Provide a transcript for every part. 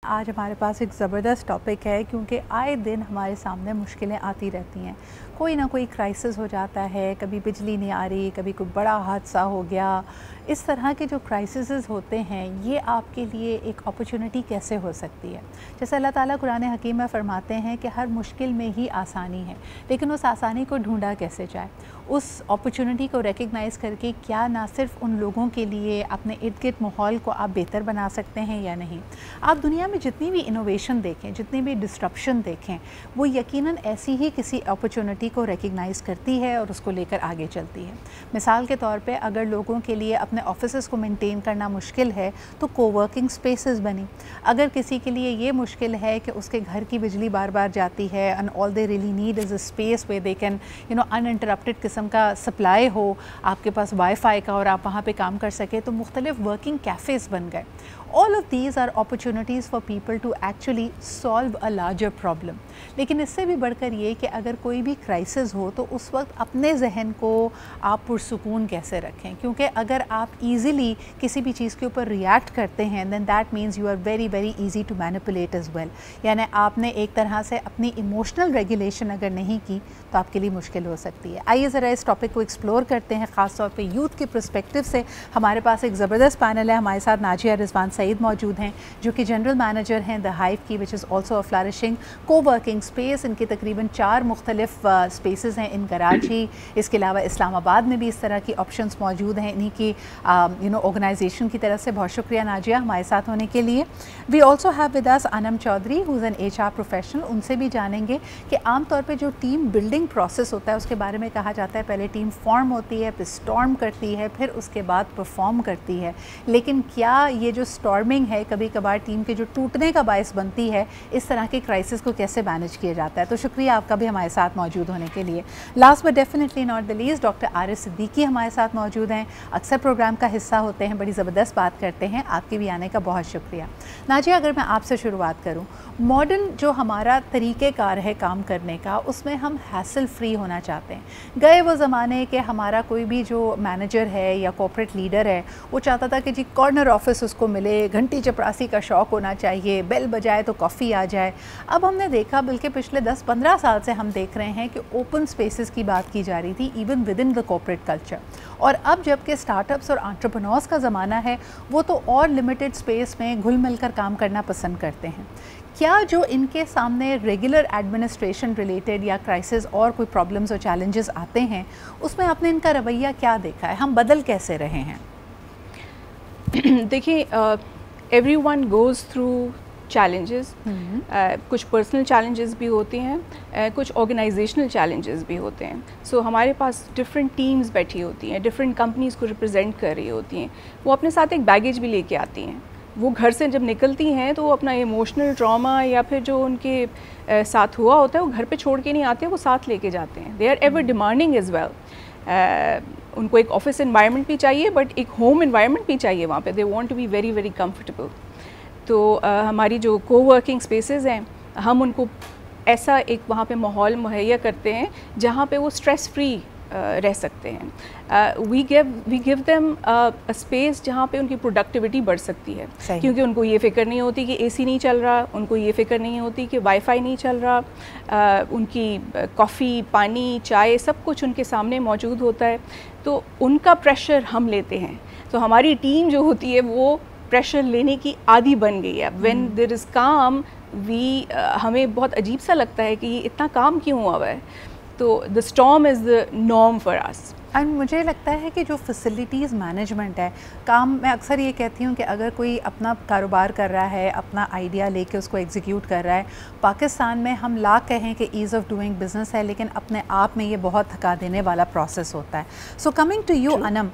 आज हमारे पास एक ज़बरदस्त टॉपिक है क्योंकि आए दिन हमारे सामने मुश्किलें आती रहती हैं। कोई ना कोई क्राइसिस हो जाता है, कभी बिजली नहीं आ रही, कभी कोई बड़ा हादसा हो गया। इस तरह के जो क्राइसिस होते हैं ये आपके लिए एक अपॉर्चुनिटी कैसे हो सकती है? जैसे अल्लाह ताला कुरान हकीम में फ़रमाते हैं कि हर मुश्किल में ही आसानी है, लेकिन उस आसानी को ढूंढा कैसे जाए? उस अपॉर्चुनिटी को रिकग्नाइज़ करके क्या ना सिर्फ उन लोगों के लिए अपने इर्द गिर्द माहौल को आप बेहतर बना सकते हैं या नहीं? आप दुनिया में जितनी भी इनोवेशन देखें, जितनी भी डिस्ट्रप्शन देखें, वो यकीनन ऐसी ही किसी अपॉर्चुनिटी को रिकग्नाइज़ करती है और उसको लेकर आगे चलती है। मिसाल के तौर पे अगर लोगों के लिए अपने ऑफिसेज़ को मेंटेन करना मुश्किल है तो कोवर्किंग स्पेसेस बनी। अगर किसी के लिए ये मुश्किल है कि उसके घर की बिजली बार बार जाती है and all they really need is a space way they can uninterrupted किस्म का सप्लाई हो आपके पास वाईफाई का और आप वहाँ पे काम कर सके, तो मुख्तलिफ वर्किंग कैफ़ेज़ बन गए। All of these are opportunities for people to actually solve a larger problem. लेकिन इससे भी बढ़कर ये कि अगर कोई भी क्राइसिस हो तो उस वक्त अपने जहन को आप पुरसुकून कैसे रखें, क्योंकि अगर आप इजीली किसी भी चीज़ के ऊपर रिएक्ट करते हैं then that means you are very very easy to manipulate as well. यानी आपने एक तरह से अपनी इमोशनल रेगुलेशन अगर नहीं की तो आपके लिए मुश्किल हो सकती है। आइए ज़रा इस टॉपिक को एक्सप्लोर करते हैं, ख़ास तौर पे यूथ के पर्सपेक्टिव से। हमारे पास एक ज़बरदस्त पैनल है। हमारे साथ नाजिया रिजवान सईद मौजूद हैं जो कि जनरल मैनेजर हैं द हाइव की, which is also a flourishing coworking space. इनके तकरीबन 4 मुख्तलिफ स्पेसेस हैं इन कराची, इसके अलावा इस्लामाबाद में भी इस तरह की ऑप्शंस मौजूद हैं इन्हीं की ऑर्गेनाइजेशन की तरफ से। बहुत शुक्रिया नाजिया हमारे साथ होने के लिए। We also have with us Anam Chaudhary who is an HR professional. उनसे भी जानेंगे कि आम तौर पे जो टीम बिल्डिंग प्रोसेस होता है उसके बारे में कहा जाता है पहले टीम फॉर्म होती है, फिर स्टॉर्म करती है, फिर उसके बाद परफॉर्म करती है। लेकिन क्या ये जो स्टॉर्मिंग है कभी कभार टीम के जो टूटने का बायस बनती है, इस तरह के क्राइसिस को कैसे मैनेज किया जाता है? तो शुक्रिया आपका भी हमारे साथ मौजूद होने के लिए। Last but definitely not the least doctor Arif Siddiqui हमारे साथ मौजूद हैं, अक्सर प्रोग्राम का हिस्सा होते हैं, बड़ी ज़बरदस्त बात करते हैं। आपके भी आने का बहुत शुक्रिया। नाजिया, अगर मैं आपसे शुरुआत करूँ, मॉडर्न जो हमारा तरीक़ेकार है काम करने का, उसमें हम हैसल फ्री होना चाहते हैं। गए वो ज़माने कि हमारा कोई भी जो मैनेजर है या कॉर्पोरेट लीडर है वो चाहता था कि जी कॉर्नर ऑफिस उसको मिले, घंटी चपरासी का शौक़ होना चाहिए, बेल बजाए तो कॉफ़ी आ जाए। अब हमने देखा, बल्कि पिछले 10-15 साल से हम देख रहे हैं कि ओपन स्पेसेस की बात की जा रही थी even with in the corporate culture. और अब जबकि स्टार्टअप्स और एंटरप्रेन्योर्स का ज़माना है, वो तो और लिमिटेड स्पेस में घुल मिल कर काम करना पसंद करते हैं। क्या जो इनके सामने रेगुलर एडमिनिस्ट्रेशन रिलेटेड या क्राइसिस और कोई प्रॉब्लम्स और चैलेंजेस आते हैं, उसमें आपने इनका रवैया क्या देखा है? हम बदल कैसे रहे हैं? देखिए, एवरीवन गोज़ थ्रू चैलेंजेस। कुछ पर्सनल चैलेंजेस भी होते हैं, कुछ ऑर्गेनाइजेशनल चैलेंजेस भी होते हैं। सो हमारे पास डिफरेंट टीम्स बैठी होती हैं, डिफरेंट कंपनीज़ को रिप्रेजेंट कर रही होती हैं। वो अपने साथ एक बैगेज भी लेके आती हैं। वो घर से जब निकलती हैं तो वो अपना इमोशनल ट्रॉमा या फिर जो उनके साथ हुआ होता है वो घर पे छोड़ के नहीं आते, वो साथ लेके जाते हैं। They are ever demanding as well. उनको एक ऑफिस एनवायरनमेंट भी चाहिए बट एक होम एनवायरनमेंट भी चाहिए वहाँ पे। They want to be very very comfortable. तो हमारी जो कोवर्किंग स्पेसेस हैं, हम उनको ऐसा एक वहाँ पे माहौल मुहैया करते हैं जहाँ पे वो स्ट्रेस फ्री रह सकते हैं। We give them a space जहाँ पे उनकी प्रोडक्टिविटी बढ़ सकती है, क्योंकि उनको ये फ़िक्र नहीं होती कि AC नहीं चल रहा, उनको ये फ़िक्र नहीं होती कि वाईफाई नहीं चल रहा, उनकी कॉफ़ी, पानी, चाय सब कुछ उनके सामने मौजूद होता है। तो उनका प्रेशर हम लेते हैं। तो हमारी टीम जो होती है वो प्रेशर लेने की आदी बन गई है। व्हेन देयर इज़ काम, हमें बहुत अजीब सा लगता है कि ये इतना काम क्यों हुआ है। तो the storm is the norm for us. And मुझे लगता है कि जो फैसिलिटीज़ मैनेजमेंट है काम, मैं अक्सर ये कहती हूँ कि अगर कोई अपना कारोबार कर रहा है, अपना आइडिया लेके उसको एग्जीक्यूट कर रहा है, पाकिस्तान में हम ला कहें कि ईज़ ऑफ डूइंग बिज़नेस है, लेकिन अपने आप में ये बहुत थका देने वाला प्रोसेस होता है। So coming to you Anam,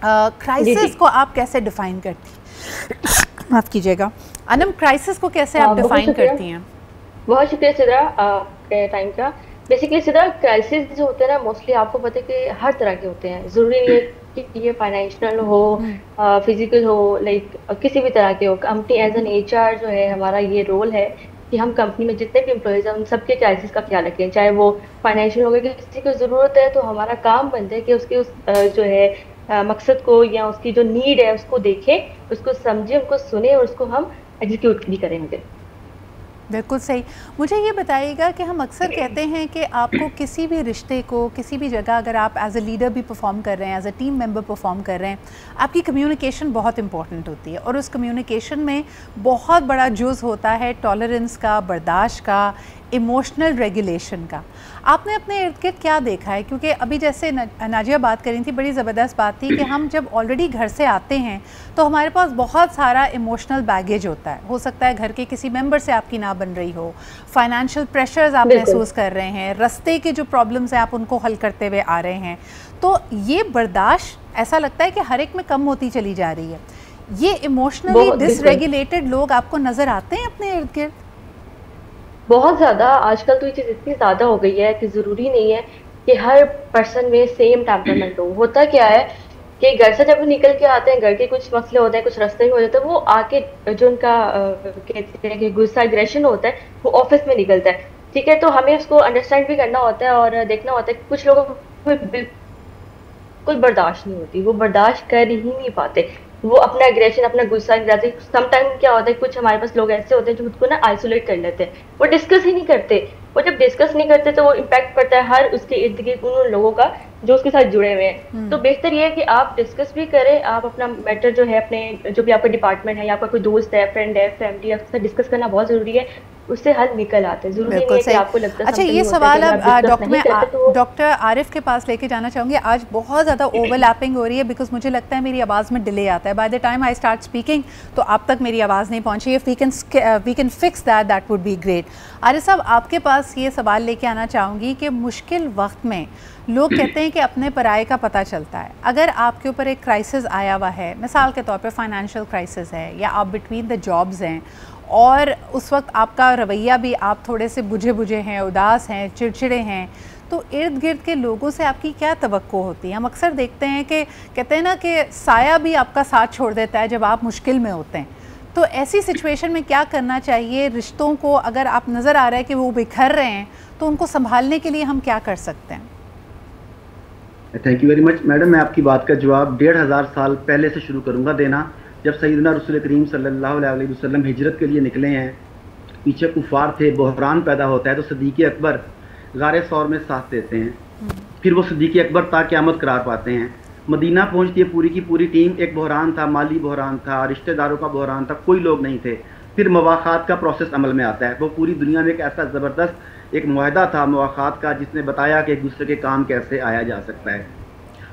crisis को आप कैसे डिफ़ाइन करती माफ़ कीजिएगा अनम, क्राइसिस को कैसे आप डिफ़ाइन करती हैं? बहुत शुक्रिया सिद्रा टाइम का। बेसिकली सिद्रा, क्राइसिस जो होते हैं ना, मोस्टली आपको पता है कि हर तरह के होते हैं। ज़रूरी नहीं है कि ये फाइनेंशियल हो, फिजिकल हो, लाइक किसी भी तरह के हो। कंपनी एज एन HR जो है, हमारा ये रोल है कि हम कंपनी में जितने भी एम्प्लॉयज़ हैं उन सबके क्राइसिस का ख्याल रखें। चाहे वो फाइनेंशियल हो गया कि किसी को ज़रूरत है तो हमारा काम बनता है कि उसके उस जो है मकसद को या उसकी जो नीड है उसको देखें, उसको समझें, उनको सुने और उसको हम एग्जीक्यूट भी करेंगे। बिल्कुल सही। मुझे ये बताइएगा कि हम अक्सर कहते हैं कि आपको किसी भी रिश्ते को, किसी भी जगह अगर आप एज अ लीडर भी परफॉर्म कर रहे हैं, as a team member perform कर रहे हैं, आपकी कम्युनिकेशन बहुत इंपॉर्टेंट होती है और उस कम्युनिकेशन में बहुत बड़ा जुज़ होता है टॉलरेंस का, बर्दाश्त का, इमोशनल रेगुलेशन का। आपने अपने इर्द गिर्द क्या देखा है? क्योंकि अभी जैसे नाजिया बात करी थी, बड़ी ज़बरदस्त बात थी कि हम जब ऑलरेडी घर से आते हैं तो हमारे पास बहुत सारा इमोशनल बैगेज होता है। हो सकता है घर के किसी मेंबर से आपकी ना बन रही हो, फाइनेंशियल प्रेशर्स आप महसूस कर रहे हैं, रास्ते के जो प्रॉब्लम्स हैं आप उनको हल करते हुए आ रहे हैं। तो ये बर्दाश्त ऐसा लगता है कि हर एक में कम होती चली जा रही है। ये इमोशनली डिसरेगुलेटेड लोग आपको नज़र आते हैं अपने इर्द गिर्द? बहुत ज़्यादा। आजकल तो ये चीज़ इतनी ज़्यादा हो गई है कि ज़रूरी नहीं है कि हर पर्सन में सेम टेम्परामेंट हो। होता क्या है कि घर से जब निकल के आते हैं, घर के कुछ मसले होते हैं, कुछ रास्ते में हो जाते हैं, वो आके जो उनका कहते हैं कि गुस्सा, एग्रेशन होता है, वो ऑफिस में निकलता है। ठीक है, तो हमें उसको अंडरस्टैंड भी करना होता है और देखना होता है कि कुछ लोगों को बिल्कुल बर्दाश्त नहीं होती, वो बर्दाश्त कर ही नहीं पाते, वो अपना एग्रेशन, अपना गुस्सा निकालते। समटाइम क्या होता है, कुछ हमारे पास लोग ऐसे होते हैं जो खुद को ना आइसोलेट कर लेते हैं, वो डिस्कस ही नहीं करते। वो जब डिस्कस नहीं करते तो वो इम्पैक्ट पड़ता है हर उसके इर्द गिर्द उन लोगों का जो उसके साथ जुड़े हुए हैं। तो बेहतर ये है कि आप डिस्कस भी करें, आप अपना मैटर जो है अपने जो भी आपका डिपार्टमेंट है या आपका कोई दोस्त है, फ्रेंड है, फैमिली है, उसके साथ डिस्कस करना बहुत जरूरी है। उससे हल निकल आते हैं, जरूरी नहीं है कि आपको लगता है। अच्छा, ये सवाल अब डॉक्टर आरिफ के पास लेके जाना चाहूँगी। आज बहुत ज़्यादा ओवरलैपिंग हो रही है बिकॉज मुझे लगता है मेरी आवाज़ में डिले आता है। By the time I start speaking तो आप तक मेरी आवाज़ नहीं पहुँची। If we can fix that would be great. Arif sahab, आपके पास ये सवाल लेके आना चाहूँगी कि मुश्किल वक्त में लोग कहते हैं कि अपने पराये का पता चलता है। अगर आपके ऊपर एक क्राइसिस आया हुआ है, मिसाल के तौर पे फाइनेंशियल क्राइसिस है या आप बिटवीन द जॉब्स हैं और उस वक्त आपका रवैया भी, आप थोड़े से बुझे बुझे हैं, उदास हैं, चिड़चिड़े हैं, तो इर्द गिर्द के लोगों से आपकी क्या तवक्को होती है? हम अक्सर देखते हैं कि कहते हैं ना कि साया भी आपका साथ छोड़ देता है जब आप मुश्किल में होते हैं। तो ऐसी सिचुएशन में क्या करना चाहिए? रिश्तों को अगर आप नज़र आ रहा है कि वो बिखर रहे हैं तो उनको संभालने के लिए हम क्या कर सकते हैं? Thank you very much madam. मैं आपकी बात का जवाब 1500 साल पहले से शुरू करूंगा देना। जब सैयदना रसूल करीम सल्लल्लाहु अलैहि वसल्लम हिजरत के लिए निकले हैं, पीछे कुफार थे, बहरान पैदा होता है, तो सदीक़ अकबर गारे सौर में साथ देते हैं। फिर वो सदीक़ अकबर ता क़यामत करार पाते हैं। मदीना पहुंचती है पूरी की पूरी टीम। एक बहरान था, माली बहरान था, रिश्तेदारों का बहरान था, कोई लोग नहीं थे। फिर मवाख़ात का प्रोसेस अमल में आता है। वो पूरी दुनिया में एक ऐसा ज़बरदस्त एक मुआहदा था मवाख़ात का, जिसने बताया कि एक दूसरे के काम कैसे आया जा सकता है।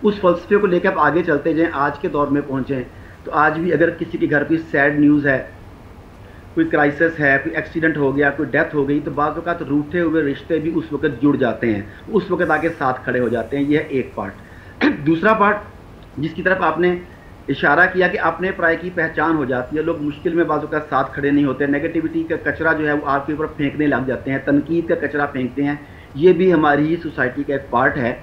उस फ़लसफ़े को लेकर आप आगे चलते जाएँ, आज के दौर में पहुँचें तो आज भी अगर किसी के घर कोई सैड न्यूज़ है, कोई क्राइसिस है, कोई एक्सीडेंट हो गया, कोई डेथ हो गई, तो बाज़ औक़ात रूठे हुए रिश्ते भी उस वक़्त जुड़ जाते हैं, उस वक़्त आके साथ खड़े हो जाते हैं। यह एक पार्ट। दूसरा पार्ट जिसकी तरफ आपने इशारा किया कि अपने पराये की पहचान हो जाती है। लोग मुश्किल में बाज़ औक़ात साथ खड़े नहीं होते, नेगेटिविटी का कचरा जो है वो आपके ऊपर फेंकने लग जाते हैं, तनकीद का कचरा फेंकते हैं। ये भी हमारी ही सोसाइटी का एक पार्ट है।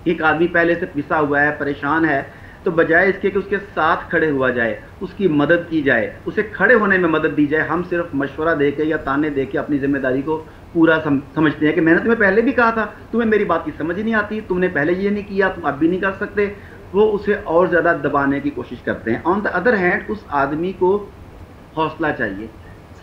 एक आदमी पहले से पिसा हुआ है, परेशान है, तो बजाय इसके कि उसके साथ खड़े हुआ जाए, उसकी मदद की जाए, उसे खड़े होने में मदद दी जाए, हम सिर्फ मशवरा दे के या ताने दे के अपनी जिम्मेदारी को पूरा समझते हैं कि मैंने तुम्हें पहले भी कहा था, तुम्हें मेरी बात की समझ ही नहीं आती, तुमने पहले ये नहीं किया, तुम अब भी नहीं कर सकते। वो उसे और ज़्यादा दबाने की कोशिश करते हैं। ऑन द अदर हैंड उस आदमी को हौसला चाहिए,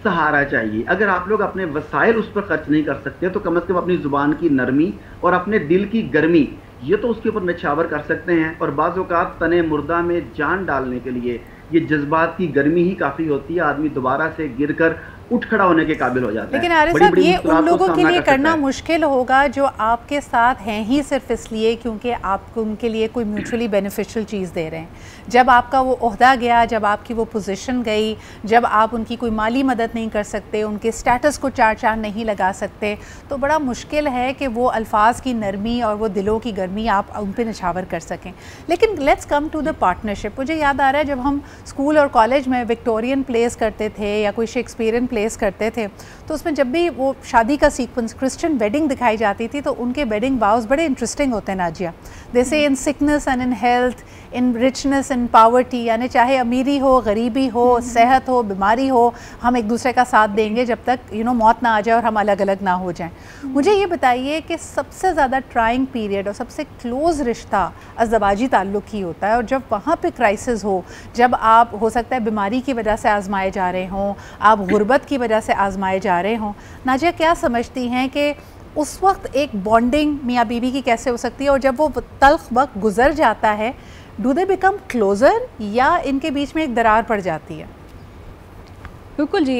सहारा चाहिए। अगर आप लोग अपने वसाइल उस पर खर्च नहीं कर सकते तो कम से कम अपनी ज़ुबान की नरमी और अपने दिल की गर्मी ये तो उसके ऊपर निछावर कर सकते हैं। और बाज़ औक़ात तने मुर्दा में जान डालने के लिए ये जज्बात की गर्मी ही काफ़ी होती है। आदमी दोबारा से गिरकर उठ खड़ा होने के काबिल हो जाता है। लेकिन आरिफ साहब, ये उन लोगों के लिए करना मुश्किल होगा जो आपके साथ हैं ही सिर्फ इसलिए क्योंकि आप उनके लिए कोई म्यूचुअली बेनिफिशियल चीज़ दे रहे हैं। जब आपका वो ओहदा गया, जब आपकी वो पोजीशन गई, जब आप उनकी कोई माली मदद नहीं कर सकते, उनके स्टेटस को चार चांद नहीं लगा सकते, तो बड़ा मुश्किल है कि वो अल्फाज की नरमी और वो दिलों की गर्मी आप उन पर निछावर कर सकें। लेकिन let's come to the partnership. मुझे याद आ रहा है जब हम स्कूल और कॉलेज में विक्टोरियन प्लेस करते थे या कोई शेक्सपियरियन प्लेस करते थे तो उसमें जब भी वो शादी का सीक्वेंस क्रिश्चियन वेडिंग दिखाई जाती थी तो उनके वेडिंग वाउज बड़े इंटरेस्टिंग होते हैं नाजिया। जैसे in sickness and in health, in richness and poverty, यानी चाहे अमीरी हो, गरीबी हो, सेहत हो, बीमारी हो, हम एक दूसरे का साथ देंगे जब तक मौत ना आ जाए और हम अलग अलग ना हो जाएं। मुझे ये बताइए कि सबसे ज़्यादा ट्राइंग पीरियड और सबसे क्लोज़ रिश्ता अज़दवाजी ताल्लुक़ ही होता है, और जब वहाँ पे क्राइसिस हो, जब आप हो सकता है बीमारी की वजह से आजमाए जा रहे हों, आप गुर्बत की वजह से आजमाए जा रहे हों, नाजिया क्या समझती हैं कि उस वक्त एक बॉन्डिंग मियाँ बीवी की कैसे हो सकती है, और जब वो तल्ख वक्त गुजर जाता है डू दे बिकम क्लोज़र या इनके बीच में एक दरार पड़ जाती है? बिल्कुल जी,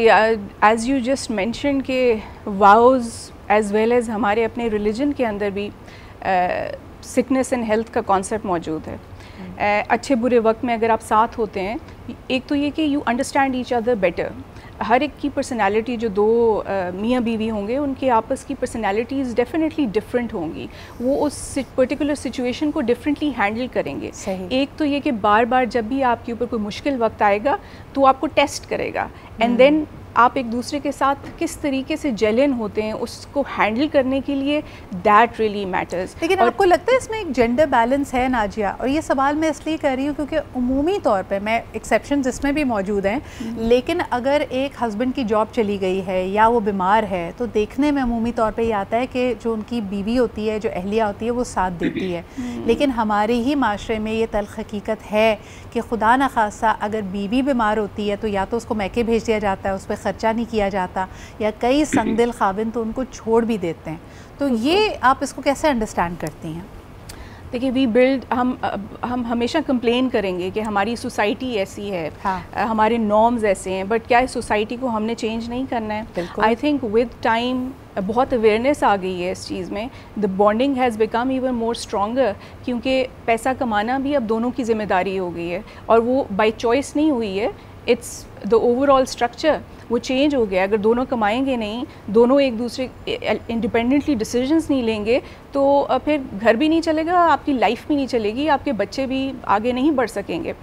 एज़ यू जस्ट मेंशन के वाउज़ एज़ वेल एज़ हमारे अपने रिलीजन के अंदर भी सिकनेस एंड हेल्थ का कॉन्सेप्ट मौजूद है। अच्छे बुरे वक्त में अगर आप साथ होते हैं, एक तो ये कि you understand each other better. हर एक की पर्सनालिटी, जो दो मियाँ बीवी होंगे उनके आपस की पर्सनालिटीज़ डेफिनेटली डिफरेंट होंगी, वो उस पर्टिकुलर सिचुएशन को डिफरेंटली हैंडल करेंगे। एक तो ये कि बार बार जब भी आपके ऊपर कोई मुश्किल वक्त आएगा तो आपको टेस्ट करेगा, एंड देन आप एक दूसरे के साथ किस तरीके से जेलन होते हैं उसको हैंडल करने के लिए, दैट रियली मैटर्स। लेकिन आपको लगता है इसमें एक जेंडर बैलेंस है नाजिया? और ये सवाल मैं इसलिए कर रही हूँ क्योंकि उमूमी तौर पे, मैं एक्सेप्शन इसमें भी मौजूद हैं, लेकिन अगर एक हस्बैंड की जॉब चली गई है या वो बीमार है तो देखने में उमूमी तौर पे ये आता है कि जो उनकी बीवी होती है, जो अहलिया होती है, वो साथ देती है। लेकिन हमारे ही माशरे में ये तल्ख हकीकत है कि खुदा न खासा अगर बीवी बीमार होती है तो या तो उसको मैके भेज दिया जाता है, उस पर ख़र्चा नहीं किया जाता, या कई संगदिल खाविन तो उनको छोड़ भी देते हैं। तो ये आप इसको कैसे अंडरस्टैंड करती हैं? देखिए, वी बिल्ड, हम हमेशा कंप्लेन करेंगे कि हमारी सोसाइटी ऐसी है, हमारे नॉर्म्स ऐसे हैं, बट क्या इस सोसाइटी को हमने चेंज नहीं करना है? आई थिंक विद टाइम बहुत अवेयरनेस आ गई है इस चीज़ में, the bonding has become even more stronger, क्योंकि पैसा कमाना भी अब दोनों की ज़िम्मेदारी हो गई है, और वो बाई चॉइस नहीं हुई है, इट्स द ओवरऑल स्ट्रक्चर वो चेंज हो गया। अगर दोनों कमाएंगे नहीं, दोनों एक दूसरे इंडिपेंडेंटली डिसीजंस नहीं लेंगे, तो फिर घर भी नहीं चलेगा, आपकी लाइफ भी नहीं चलेगी, आपके बच्चे भी आगे नहीं बढ़ सकेंगे।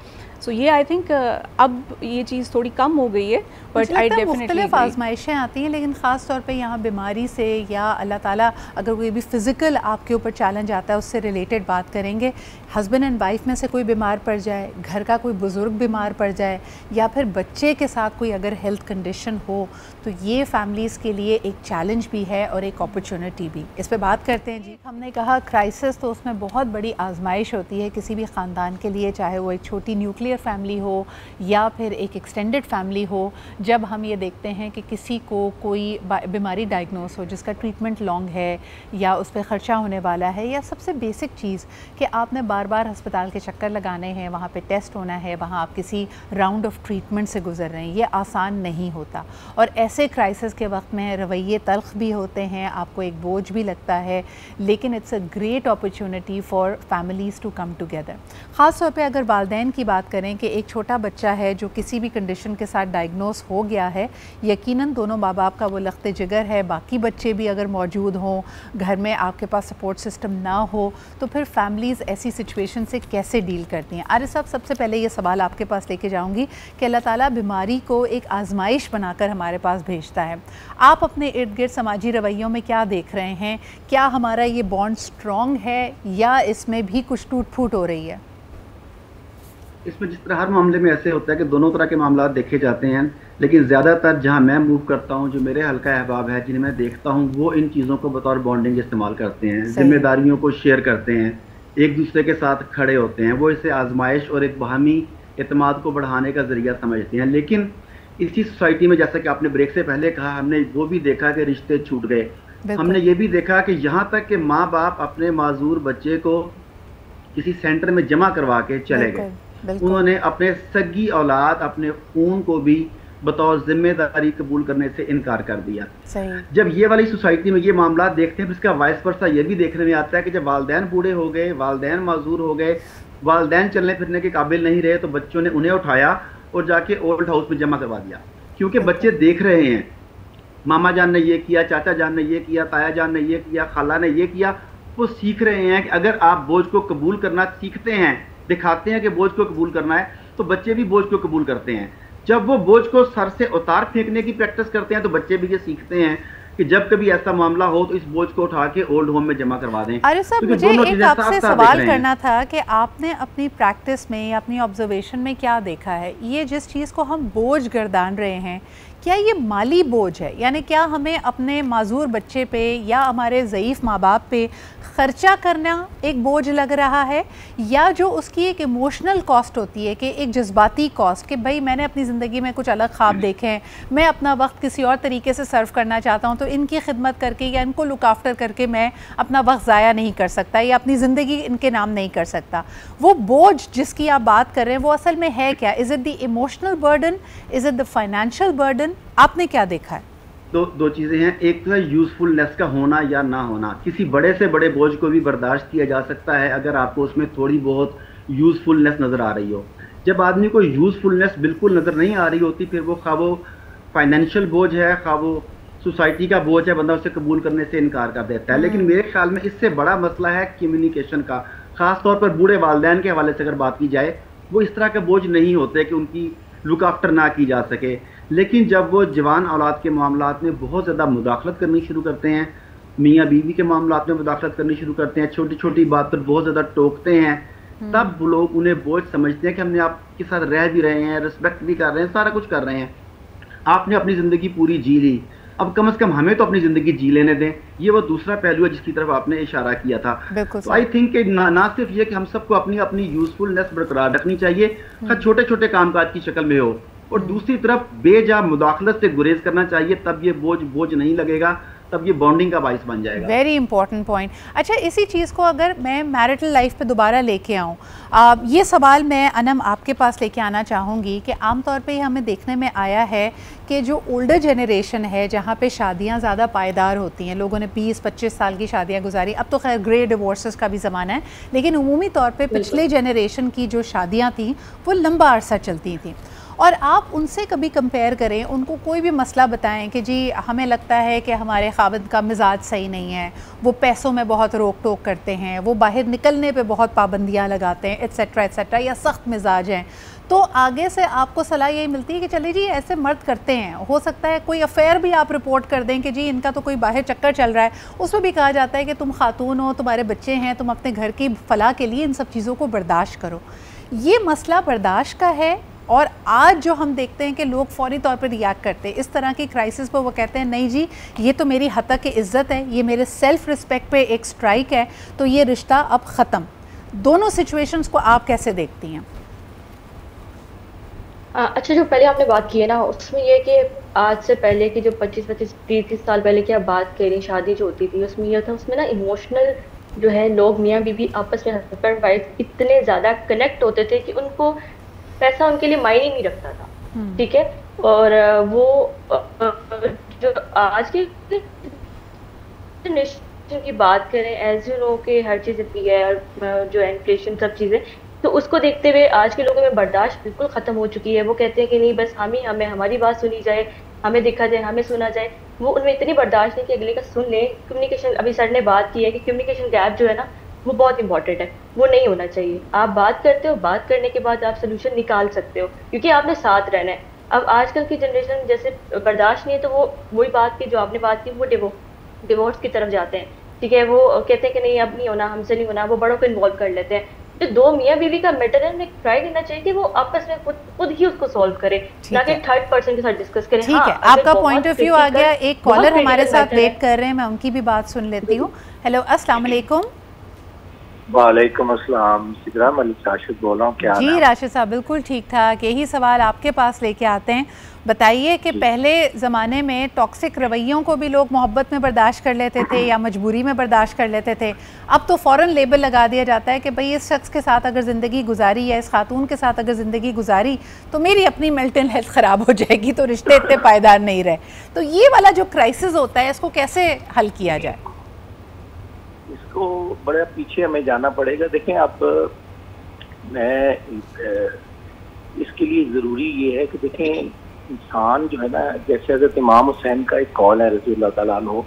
सो ये आई थिंक अब ये चीज़ थोड़ी कम हो गई है, बट आई डेफिनेटली मुख्तलिफ आजमाइशें आती हैं, लेकिन ख़ास तौर पे यहाँ बीमारी से या अल्लाह ताला अगर कोई भी फ़िज़िकल आपके ऊपर चैलेंज आता है उससे रिलेटेड बात करेंगे। हस्बैंड एंड वाइफ में से कोई बीमार पड़ जाए, घर का कोई बुज़ुर्ग बीमार पड़ जाए, या फिर बच्चे के साथ कोई अगर हेल्थ कंडीशन हो, तो ये फैमिलीज़ के लिए एक चैलेंज भी है और एक अपॉर्चुनिटी भी। इस पर बात करते हैं जी। हमने कहा क्राइसिस तो उसमें बहुत बड़ी आजमाइश होती है किसी भी ख़ानदान के लिए, चाहे वो एक छोटी न्यूक्लियर फैमिली हो या फिर एक एक्सटेंडेड फैमिली हो। जब हम ये देखते हैं कि किसी को कोई बीमारी डायग्नोस हो जिसका ट्रीटमेंट लॉन्ग है या उस पर ख़र्चा होने वाला है, या सबसे बेसिक चीज़ कि आपने बार बार अस्पताल के चक्कर लगाने हैं, वहाँ पे टेस्ट होना है, वहाँ आप किसी राउंड ऑफ ट्रीटमेंट से गुजर रहे हैं, ये आसान नहीं होता। और ऐसे क्राइसिस के वक्त में रवैये तल्ख भी होते हैं, आपको एक बोझ भी लगता है, लेकिन it's a great opportunity for families to come together. ख़ास तौर पे अगर वालिदैन की बात करें कि एक छोटा बच्चा है जो किसी भी कंडीशन के साथ डायग्नोस हो गया है, यकीनन दोनों माँ बाप का वो लख्ते जिगर है, बाकी बच्चे भी अगर मौजूद हों, घर में आपके पास सपोर्ट सिस्टम ना हो, तो फिर फैमिलीज़ ऐसी सिचुएशन से कैसे डील करती हैं? आरिफ साहब, सबसे पहले ये सवाल आपके पास लेके जाऊंगी कि अल्लाह ताला बीमारी को एक आजमाइश बनाकर हमारे पास भेजता है। आप अपने इर्द गिर्द समाजी रवैयों में क्या देख रहे हैं? क्या हमारा ये बॉन्ड स्ट्रॉन्ग है या इसमें भी कुछ टूट फूट हो रही है? इसमें जिस तरह हर मामले में ऐसे होता है कि दोनों तरह के मामला देखे जाते हैं, लेकिन ज़्यादातर जहां मैं मूव करता हूं, जो मेरे हल्का अहबाब है, जिन्हें मैं देखता हूं, वो इन चीज़ों को बतौर बॉन्डिंग इस्तेमाल करते हैं, जिम्मेदारियों को शेयर करते हैं, एक दूसरे के साथ खड़े होते हैं। वो इसे आजमाइश और एक बाहमी एतमाद को बढ़ाने का ज़रिया समझते हैं। लेकिन इसी सोसाइटी में, जैसा कि आपने ब्रेक से पहले कहा, हमने वो भी देखा कि रिश्ते छूट गए। हमने ये भी देखा कि यहाँ तक कि माँ बाप अपने माजूर बच्चे को किसी सेंटर में जमा करवा के चले गए। उन्होंने अपने सगी औलाद, अपने खून को भी बतौर जिम्मेदारी कबूल करने से इनकार कर दिया। जब ये वाली सोसाइटी में ये मामला देखते हैं, इसका वाइस वर्सा ये भी देखने में आता है कि जब वालिदैन बूढ़े हो गए, वालिदैन माजूर हो गए, वालिदैन चलने फिरने के काबिल नहीं रहे, तो बच्चों ने उन्हें उठाया और जाके ओल्ड हाउस में जमा करवा दिया। क्योंकि बच्चे देख रहे हैं मामा जान ने ये किया, चाचा जान ने ये किया, ताया जान ने ये किया, खाला ने ये किया। वो सीख रहे हैं कि अगर आप बोझ को कबूल करना सीखते हैं, दिखाते हैं कि बोझ को कबूल करना है, तो बच्चे भी बोझ को कबूल करते हैं। जब वो बोझ को सर से उतार फेंकने की प्रैक्टिस करते हैं तो बच्चे भी ये सीखते हैं कि जब कभी ऐसा मामला हो तो इस बोझ को उठा के ओल्ड होम में जमा करवा दें। अरे सर, मुझे एक आपसे सवाल करना था कि आपने अपनी प्रैक्टिस में, अपनी ऑब्जर्वेशन में क्या देखा है? ये जिस चीज़ को हम बोझ गर्दान रहे हैं, क्या ये माली बोझ है? यानी क्या हमें अपने माजूर बच्चे पे या हमारे ज़ईफ़ माँ बाप पे ख़र्चा करना एक बोझ लग रहा है, या जो उसकी एक इमोशनल कॉस्ट होती है कि एक जज्बाती कॉस्ट कि भाई मैंने अपनी ज़िंदगी में कुछ अलग ख्वाब देखे हैं, मैं अपना वक्त किसी और तरीके से सर्व करना चाहता हूँ, तो इनकी खिदमत करके या इनको लुक आफ्टर करके मैं अपना वक्त ज़ाया नहीं कर सकता या अपनी ज़िंदगी इनके नाम नहीं कर सकता। वो बोझ जिसकी आप बात कर रहे हैं वो असल में है क्या? Is it the emotional burden, is it the financial burden? आपने क्या देखा है? दो चीजें हैं। एक तो है यूजफुलनेस का होना या ना होना। किसी बड़े से बड़े बोझ को भी बर्दाश्त किया जा सकता है अगर आपको उसमें थोड़ी बहुत यूजफुलनेस नजर आ रही हो। जब आदमी को यूजफुलनेस बिल्कुल नजर नहीं आ रही होती, फिर वो खा वो फाइनेंशियल बोझ है, खा वो सोसाइटी का बोझ है, बंदा उसे कबूल करने से इनकार कर देता है। लेकिन मेरे ख्याल में इससे बड़ा मसला है कम्युनिकेशन का। खास तौर पर बूढ़े वालिदैन के हवाले से अगर बात की जाए, वो इस तरह के बोझ नहीं होते कि उनकी लुक आफ्टर ना की जा सके। लेकिन जब वो जवान औलाद के मामलात में बहुत ज़्यादा मुदाखलत करनी शुरू करते हैं, मियाँ बीवी के मामलात में मुदाखलत करनी शुरू करते हैं, छोटी छोटी बात पर बहुत ज़्यादा टोकते हैं, तब वो लोग उन्हें बोझ समझते हैं कि हमने आपके साथ रह भी रहे हैं, रिस्पेक्ट भी कर रहे हैं, सारा कुछ कर रहे हैं, आपने अपनी ज़िंदगी पूरी जी ली, अब कम से कम हमें तो अपनी ज़िंदगी जी लेने दें। ये वो दूसरा पहलू है जिसकी तरफ आपने इशारा किया था। तो आई थिंक कि ना सिर्फ ये कि हम सबको अपनी अपनी यूजफुलनेस बरकरार रखनी चाहिए, छोटे छोटे कामकाज की शक्ल में हो, और दूसरी तरफ बेजा मुदाखलत से गुरेज करना चाहिए, तब ये बोझ नहीं लगेगा, तब ये बॉन्डिंग का बाइस बन जाएगा। Very important point. अच्छा, इसी चीज़ को अगर मैं मैरिटल लाइफ पे दोबारा लेके आऊँ, ये सवाल मैं अनम आपके पास लेके आना चाहूँगी कि आमतौर पे हमें देखने में आया है कि जो ओल्डर जनरेशन है जहाँ पे शादियाँ ज़्यादा पायदार होती हैं, लोगों ने 20-25 साल की शादियाँ गुजारी, अब तो खैर ग्रे डिवोर्सेस का भी ज़माना है, लेकिन उमूमी तौर पे पिछले जनरेशन की जो शादियाँ थी वो लंबा अरसा चलती थी, और आप उनसे कभी कंपेयर करें, उनको कोई भी मसला बताएं कि जी हमें लगता है कि हमारे खाविंद का मिजाज सही नहीं है, वो पैसों में बहुत रोक टोक करते हैं, वो बाहर निकलने पे बहुत पाबंदियां लगाते हैं, एट्सेट्रा एट्सेट्रा, या सख्त मिजाज हैं, तो आगे से आपको सलाह यही मिलती है कि चले जी ऐसे मर्द करते हैं। हो सकता है कोई अफेयर भी आप रिपोर्ट कर दें कि जी इनका तो कोई बाहर चक्कर चल रहा है, उसमें भी कहा जाता है कि तुम खातून हो, तुम्हारे बच्चे हैं, तुम अपने घर की फलाह के लिए इन सब चीज़ों को बर्दाश्त करो। ये मसला बर्दाश्त का है, और आज जो हम देखते हैं कि लोग फौरी तौर पर रिएक्ट करते हैं इस तरह की क्राइसिस पर, वो कहते हैं नहीं जी ये तो मेरी हद तक की इज़्ज़त है, ये मेरे सेल्फ रिस्पेक्ट पे एक स्ट्राइक है, तो ये रिश्ता अब ख़त्म। दोनों सिचुएशंस को आप कैसे देखती हैं? अच्छा, जो पहले आपने बात की है ना, उसमें ये कि आज से पहले की जो 25-30 साल पहले की आप बात करें, शादी जो होती थी उसमें यह था, उसमें ना इमोशनल जो है लोग मियाँ बीवी आपस में हस्बैंड वाइफ इतने ज़्यादा कनेक्ट होते थे कि उनको पैसा उनके लिए मायने नहीं रखता था, ठीक है। और वो जो आज की जनरेशन की बात करें, एज यू नो कि हर चीज़ इतनी है, और जो इन्फ्लेशन सब चीज़ें, तो उसको देखते हुए आज के लोगों में बर्दाश्त बिल्कुल ख़त्म हो चुकी है। वो कहते हैं कि नहीं, बस हमें हमारी बात सुनी जाए, हमें देखा जाए, हमें सुना जाए। वो उनमें इतनी बर्दाश्त नहीं कि अगले का सुन लें। कम्युनिकेशन, अभी सर ने बात की है कि कम्युनिकेशन गैप जो है ना वो बहुत इंपॉर्टेंट है, वो नहीं होना चाहिए। आप बात करते हो, बात करने के बाद आप सोल्यूशन निकाल सकते हो, क्योंकि आपने साथ रहना है। अब आजकल की जनरेशन जैसे बर्दाश्त नहीं है, तो वो वही बात की जो आपने बात की, वो डिवोर्स की तरफ जाते हैं, ठीक है। वो कहते हैं कि नहीं अब नहीं होना, हमसे नहीं होना, वो बड़ों को इन्वॉल्व कर लेते हैं। जो दो मियाँ बीवी का मैटर है, ट्राई करना चाहिए कि वो आपस में खुद ही उसको सॉल्व करे, ना कि थर्ड पर्सन के साथ डिस्कस करें। ठीक है, आपका पॉइंट ऑफ व्यू आ गया। एक कॉलर हमारे साथ वेट कर रहे हैं, मैं उनकी भी बात सुन लेती हूँ। हेलो, अस्सलाम वालेकुम। वालेकुम अस्सलाम, सिकरा मलिक राशिद बोल रहा हूँ। क्या जी राशिद साहब, बिल्कुल ठीक ठाक। यही सवाल आपके पास लेके आते हैं। बताइए कि पहले ज़माने में टॉक्सिक रवैयों को भी लोग मोहब्बत में बर्दाश्त कर लेते थे या मजबूरी में बर्दाश्त कर लेते थे, अब तो फ़ौरन लेबल लगा दिया जाता है कि भाई इस शख्स के साथ अगर ज़िंदगी गुजारी या इस खातून के साथ अगर ज़िंदगी गुजारी तो मेरी अपनी मेंटल हेल्थ ख़राब हो जाएगी, तो रिश्ते इतने पायदार नहीं रहे। तो ये वाला जो क्राइसिस होता है, इसको कैसे हल किया जाए? इसको बड़ा पीछे हमें जाना पड़ेगा। देखें आप, मैं इसके लिए ज़रूरी ये है कि देखें इंसान जो है ना, जैसे हज़रत इमाम हुसैन का एक कौल है रज़ी अल्लाह तआला अन्हु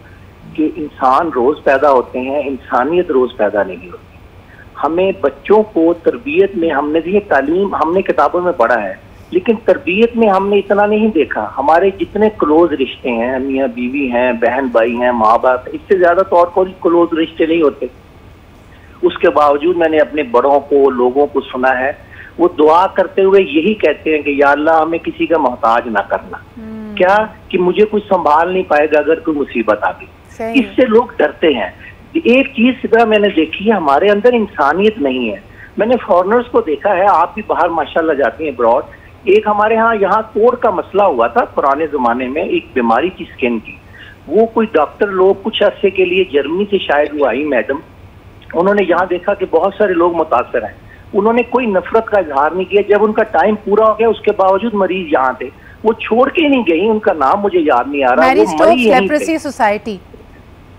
कि इंसान रोज़ पैदा होते हैं, इंसानियत रोज़ पैदा नहीं होती। हमें बच्चों को तरबियत में, हमने ये तालीम हमने किताबों में पढ़ा है, लेकिन तरबियत में हमने इतना नहीं देखा। हमारे जितने क्लोज रिश्ते हैं, मियाँ बीवी हैं, बहन भाई हैं, माँ बाप, इससे ज्यादा तो और कोई क्लोज रिश्ते नहीं होते। उसके बावजूद मैंने अपने बड़ों को, लोगों को सुना है, वो दुआ करते हुए यही कहते हैं कि या अल्लाह हमें किसी का मोहताज ना करना। क्या कि मुझे कुछ संभाल नहीं पाएगा अगर कोई मुसीबत आ गई। इससे लोग डरते हैं। एक चीज सीधा मैंने देखी है, हमारे अंदर इंसानियत नहीं है। मैंने फॉरेनर्स को देखा है, आप भी बाहर माशाल्लाह जाती हैं अब्रॉड। एक हमारे यहाँ कोढ़ का मसला हुआ था पुराने जमाने में, एक बीमारी थी स्किन की। वो कोई डॉक्टर लोग कुछ अरसे के लिए जर्मनी से शायद वो आई मैडम, उन्होंने यहाँ देखा कि बहुत सारे लोग मुतासर हैं। उन्होंने कोई नफरत का इजहार नहीं किया। जब उनका टाइम पूरा हो गया उसके बावजूद मरीज यहाँ थे, वो छोड़ के नहीं गई। उनका नाम मुझे याद नहीं आ रहा, वो मरी लेप्रोसी सोसाइटी।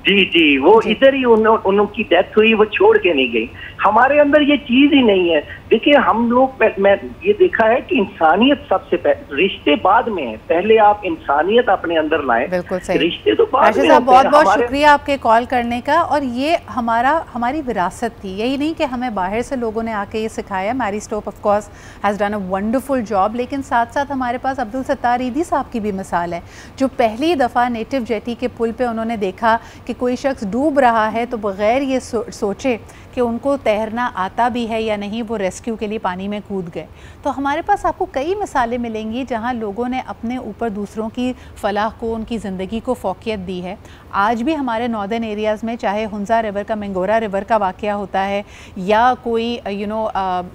जी जी, वो इधर ही उनकी डेथ हुई, वो छोड़ के नहीं गई। हमारे अंदर ये चीज ही नहीं है। देखिए हम लोग, मैं ये देखा है कि इंसानियत सबसे पहले, रिश्ते बाद में है। पहले आप इंसानियत अपने अंदर लाएं, बिल्कुल सही। रिश्ते तो बाद में। बहुत बहुत शुक्रिया आपके कॉल करने का। और ये हमारी विरासत थी, यही नहीं कि हमें बाहर से लोगों ने आके ये सिखाया। Marie Stopes of course has done a wonderful job, लेकिन साथ साथ हमारे पास अब्दुल सत्तार ईदी साहब की भी मिसाल है, जो पहली दफ़ा नेटिव जेटी के पुल पे उन्होंने देखा कि कोई शख्स डूब रहा है तो बग़ैर ये सोचे कि उनको तैरना आता भी है या नहीं, वो रेस्क्यू के लिए पानी में कूद गए। तो हमारे पास आपको कई मिसालें मिलेंगी जहां लोगों ने अपने ऊपर दूसरों की फलाह को, उनकी ज़िंदगी को फ़ौक़ियत दी है। आज भी हमारे नॉर्दर्न एरियाज़ में, चाहे हुंजा रिवर का, मंगोरा रिवर का वाक़या होता है, या कोई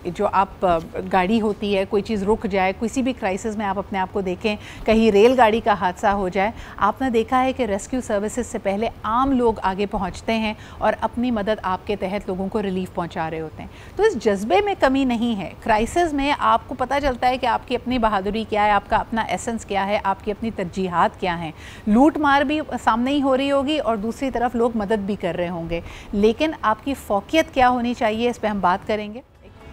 जो आप गाड़ी होती है, कोई चीज़ रुक जाए, किसी भी क्राइसिस में आप अपने आप को देखें, कहीं रेलगाड़ी का हादसा हो जाए, आपने देखा है कि रेस्क्यू सर्विसेज से पहले आम लोग आगे पहुँचते हैं और अपनी मदद आपके तहत लोगों को रिलीफ पहुंचा रहे होते हैं। तो इस जज्बे में कमी नहीं है। क्राइसिस में आपको पता चलता है कि आपकी अपनी बहादुरी क्या है, आपका अपना एसेंस क्या है, आपकी अपनी तरजीहात क्या हैं। लूट मार भी सामने ही हो रही होगी और दूसरी तरफ लोग मदद भी कर रहे होंगे, लेकिन आपकी फ़ौक़ियत क्या होनी चाहिए, इस पर हम बात करेंगे।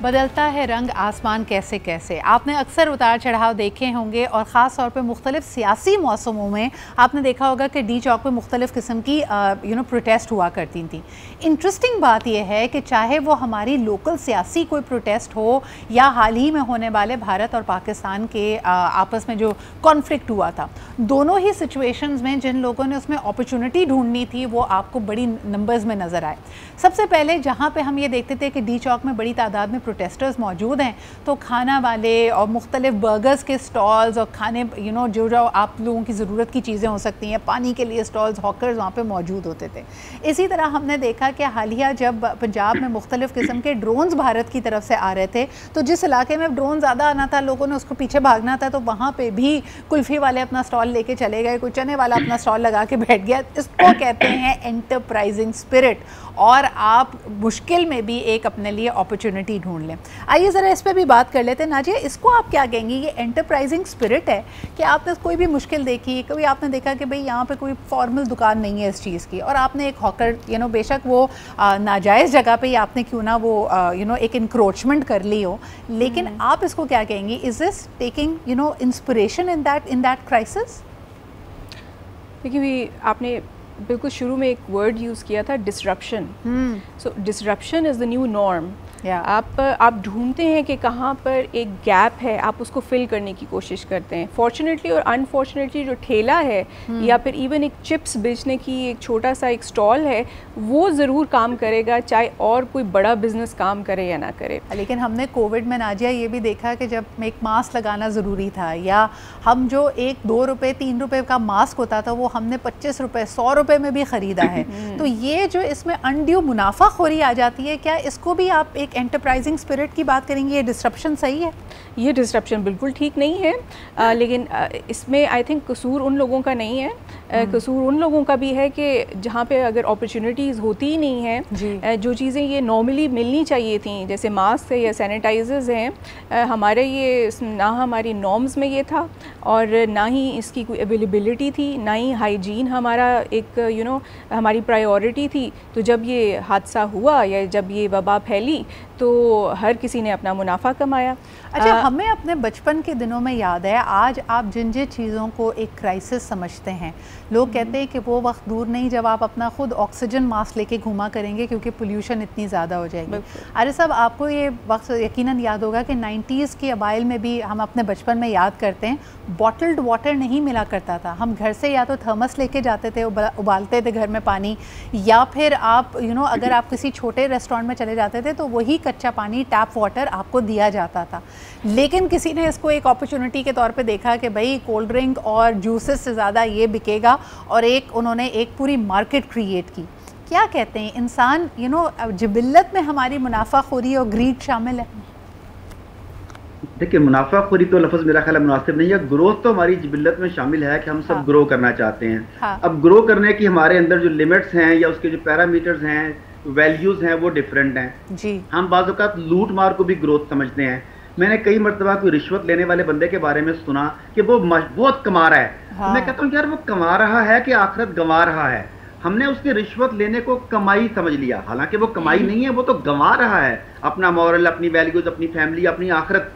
बदलता है रंग आसमान कैसे कैसे, आपने अक्सर उतार चढ़ाव देखे होंगे, और ख़ास तौर पे मुख्तलिफ सियासी मौसमों में आपने देखा होगा कि डी चौक पे मुख्तलिफ किस्म की प्रोटेस्ट हुआ करती थी। इंटरेस्टिंग बात यह है कि चाहे वो हमारी लोकल सियासी कोई प्रोटेस्ट हो या हाल ही में होने वाले भारत और पाकिस्तान के आपस में जो कॉन्फ्लिक्ट हुआ था, दोनों ही सिचुएशंस में जिन लोगों ने उसमें अपॉर्चुनिटी ढूंढनी थी वो आपको बड़ी नंबर्स में नज़र आए। सबसे पहले जहाँ पे हम ये देखते थे कि डी चौक में बड़ी तादाद में प्रोटेस्टर्स मौजूद हैं, तो खाना वाले और मुख्तलिफ बर्गर्स के स्टॉल्स और खाने जो आप लोगों की ज़रूरत की चीज़ें हो सकती हैं, पानी के लिए स्टॉल्स, हॉकर्स वहाँ पे मौजूद होते थे। इसी तरह हमने देखा कि हालिया जब पंजाब में मुख्तलिफ किस्म के ड्रोन्स भारत की तरफ से आ रहे थे, तो जिस इलाके में ड्रोन ज़्यादा आना था, लोगों ने उसको पीछे भागना था, तो वहाँ पर भी कुल्फ़ी वाले अपना स्टॉल लेके चले गए, कोई चने वाला अपना स्टॉल लगा के बैठ गया। इसको कहते हैं एंटरप्राइजिंग स्पिरिट, और आप मुश्किल में भी एक अपने लिए अपॉर्चुनिटी ढूंढ लें। आइए ज़रा इस पे भी बात कर लेते हैं। नाजिया, इसको आप क्या कहेंगी? ये एंटरप्राइजिंग स्पिरिट है कि आपने कोई भी मुश्किल देखी, कभी आपने देखा कि भाई यहाँ पे कोई फॉर्मल दुकान नहीं है इस चीज़ की, और आपने एक हॉकर बेशक वो नाजायज़ जगह पे ही आपने क्यों ना वो एक इंक्रोचमेंट कर ली हो, लेकिन आप इसको क्या कहेंगी? Is this taking inspiration in that crisis? देखिए, आपने बिल्कुल शुरू में एक वर्ड यूज़ किया था, disruption. So disruption is the new norm. आप ढूंढते हैं कि कहाँ पर एक गैप है, आप उसको फिल करने की कोशिश करते हैं। फॉर्चुनेटली और अनफॉर्चुनेटली जो ठेला है या फिर इवन एक चिप्स बेचने की एक छोटा सा एक स्टॉल है, वो ज़रूर काम करेगा, चाहे और कोई बड़ा बिजनेस काम करे या ना करे। लेकिन हमने कोविड में नाजिया ये भी देखा कि जब एक मास्क लगाना ज़रूरी था, या हम जो एक 2 रुपये 3 रुपये का मास्क होता था वो हमने 25 रुपये 100 रुपये में भी ख़रीदा है। तो ये जो इसमें अनड्यू मुनाफाखोरी आ जाती है, क्या इसको भी आप एक एंटरप्राइजिंग स्पिरिट की बात करेंगे? ये डिस्ट्रप्शन सही है? ये डिस्ट्रप्शन बिल्कुल ठीक नहीं है, लेकिन इसमें आई थिंक कसूर उन लोगों का नहीं है। कसूर उन लोगों का भी है कि जहाँ पे अगर अपॉर्चुनिटीज़ होती ही नहीं हैं, जो चीज़ें ये नॉर्मली मिलनी चाहिए थी, जैसे मास्क है या सैनिटाइजर्स हैं, हमारे ये ना हमारी नॉर्म्स में ये था, और ना ही इसकी कोई अवेलेबिलिटी थी, ना ही हाइजीन हमारा एक हमारी प्रायोरिटी थी। तो जब ये हादसा हुआ या जब ये वबा फैली, तो हर किसी ने अपना मुनाफा कमाया। अच्छा, हमें अपने बचपन के दिनों में याद है, आज आप जिन जिन चीज़ों को एक क्राइसिस समझते हैं, लोग कहते हैं कि वो वक्त दूर नहीं जब आप अपना खुद ऑक्सीजन मास्क लेके घूमा करेंगे क्योंकि पोल्यूशन इतनी ज़्यादा हो जाएगी। अरे साहब, आपको ये वक्त यकीनन याद होगा कि 90s के अवाइल में भी हम अपने बचपन में याद करते हैं, बॉटल्ड वाटर नहीं मिला करता था। हम घर से या तो थर्मस लेके जाते थे, उबालते थे घर में पानी, या फिर आप अगर आप किसी छोटे रेस्टोरेंट में चले जाते थे तो वही कच्चा पानी, टैप वाटर आपको दिया जाता था। लेकिन किसी ने इसको एक अपॉर्चुनिटी के तौर पे देखा कि भाई कोल्ड ड्रिंक और जूसेस से ज़्यादा ये बिकेगा, और उन्होंने एक पूरी मार्केट क्रिएट की। क्या कहते हैं, इंसान जिबिल्लत में हमारी मुनाफाखोरी और ग्रीड शामिल है? देखिए, मुनाफाखोरी तो लफ्ज़ मेरा ख्याल मुनासिब नहीं है। ग्रोथ तो हमारी जिबिल्लत में शामिल है कि हम सब ग्रो करना चाहते हैं। अब ग्रो करने की हमारे अंदर जो लिमिट्स हैं या उसके जो पैरामीटर्स हैं, वैल्यूज़ हैं, वो डिफरेंट हैं जी। हम बाज़ औक़ात लूट मार को भी ग्रोथ समझते हैं। मैंने कई मरतबा कोई रिश्वत लेने वाले बंदे के बारे में सुना कि वो बहुत कमा रहा है। मैं कहता हूँ यार, वो कमा रहा है कि आखिरत गंवा रहा है? हमने उसके रिश्वत लेने को कमाई समझ लिया, हालांकि वो कमाई नहीं है, वो तो गंवा रहा है अपना मॉरल, अपनी वैल्यूज, अपनी फैमिली, अपनी आखिरत।